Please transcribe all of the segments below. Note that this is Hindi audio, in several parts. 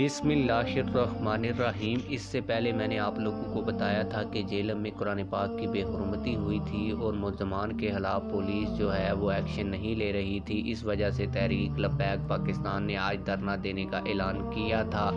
बिस्मिल्लाहिर्रहमानिर्रहीम। इससे पहले मैंने आप लोगों को बताया था कि जेलम में कुरान पाक की बेहुरमती हुई थी और मुल्ज़मान के खिलाफ पुलिस जो है वो एक्शन नहीं ले रही थी। इस वजह से तहरीक लब्बैक पाकिस्तान ने आज धरना देने का ऐलान किया था।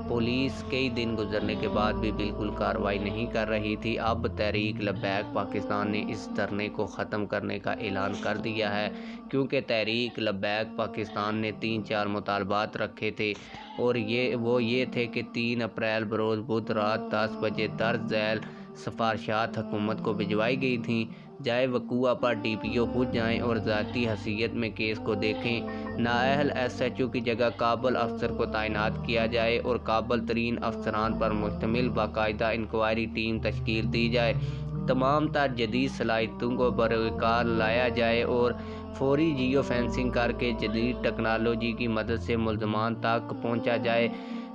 पुलिस कई दिन गुजरने के बाद भी बिल्कुल कार्रवाई नहीं कर रही थी। अब तहरीक लब्बैक पाकिस्तान ने इस धरने को ख़त्म करने का ऐलान कर दिया है, क्योंकि तहरीक लब्बैक पाकिस्तान ने 3-4 मुतालबात रखे थे और ये थे कि 3 अप्रैल बरोज़ बुध रात 10 बजे दर्ज झैल सिफारिशात हुकूमत को भिजवाई गई थी। जाए वकूआ पर DPO खुद जाएं और ज़ाती हैसियत में केस को देखें। नाअहल SHO की जगह काबिल अफसर को तैनात किया जाए और काबिल तरीन अफसरान पर मुश्तमिल बाकायदा इंक्वायरी टीम तश्कील दी जाए। तमाम तर जदीद सलाहियतों को बरकार लाया जाए और फौरी जियो फेंसिंग करके जदीद टेक्नोलॉजी की मदद से मुल्ज़मान तक पहुंचा जाए।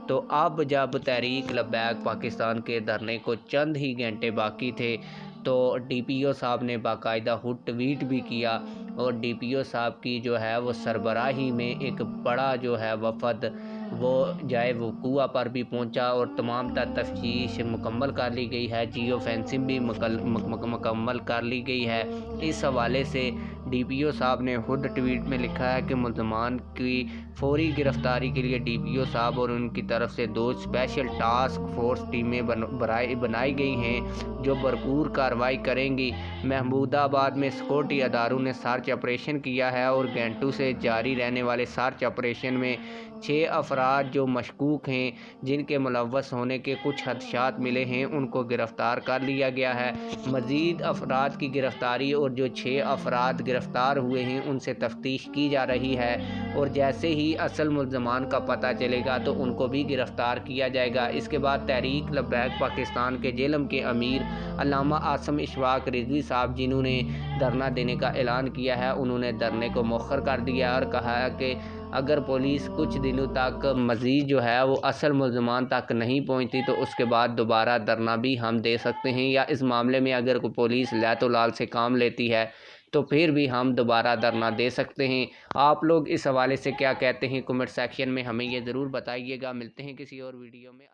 तो अब जब तहरीक लब्बैक पाकिस्तान के धरने को चंद ही घंटे बाकी थे तो DPO साहब ने बाकायदा खुद ट्वीट भी किया और DPO साहब की जो है वो सरबराही में एक बड़ा जो है वफद वो जाए वकूआ पर भी पहुंचा और तमाम तर तफ्तीश मुकम्मल कर ली गई है। जियो फेंसिंग भी मुकम्मल कर ली गई है। इस हवाले से DPO साहब ने खुद ट्वीट में लिखा है कि मुल्ज़मान की फौरी गिरफ्तारी के लिए DPO साहब और उनकी तरफ से 2 स्पेशल टास्क फोर्स टीमें बनाई गई हैं जो भरपूर कार्रवाई करेंगी। महमूदाबाद में सिक्योरिटी अदारों ने सर्च ऑपरेशन किया है और घंटों से जारी रहने वाले सर्च ऑपरेशन में 6 अफराद जो मशकूक हैं, जिनके मुलव्वस होने के कुछ खदशात मिले हैं, उनको गिरफ़्तार कर लिया गया है। मज़ीद अफराद की गिरफ़्तारी और जो 6 अफराद गिरफ़्तार हुए हैं उनसे तफ्तीश की जा रही है और जैसे ही असल मुल्ज़मान का पता चलेगा तो उनको भी गिरफ़्तार किया जाएगा। इसके बाद तहरीक लब्बैक पाकिस्तान के जेलम के अमीर अल्लामा आसम इशफाक रिजवी साहब, जिन्होंने धरना देने का ऐलान किया है, उन्होंने धरने को मौखर कर दिया और कहा है कि अगर पुलिस कुछ दिनों तक मज़ीद जो है वो असल मुल्ज़मान तक नहीं पहुंचती तो उसके बाद दोबारा धरना भी हम दे सकते हैं, या इस मामले में अगर पुलिस लैतो लाल से काम लेती है तो फिर भी हम दोबारा धरना दे सकते हैं। आप लोग इस हवाले से क्या कहते हैं? कमेंट सेक्शन में हमें ये ज़रूर बताइएगा। मिलते हैं किसी और वीडियो में।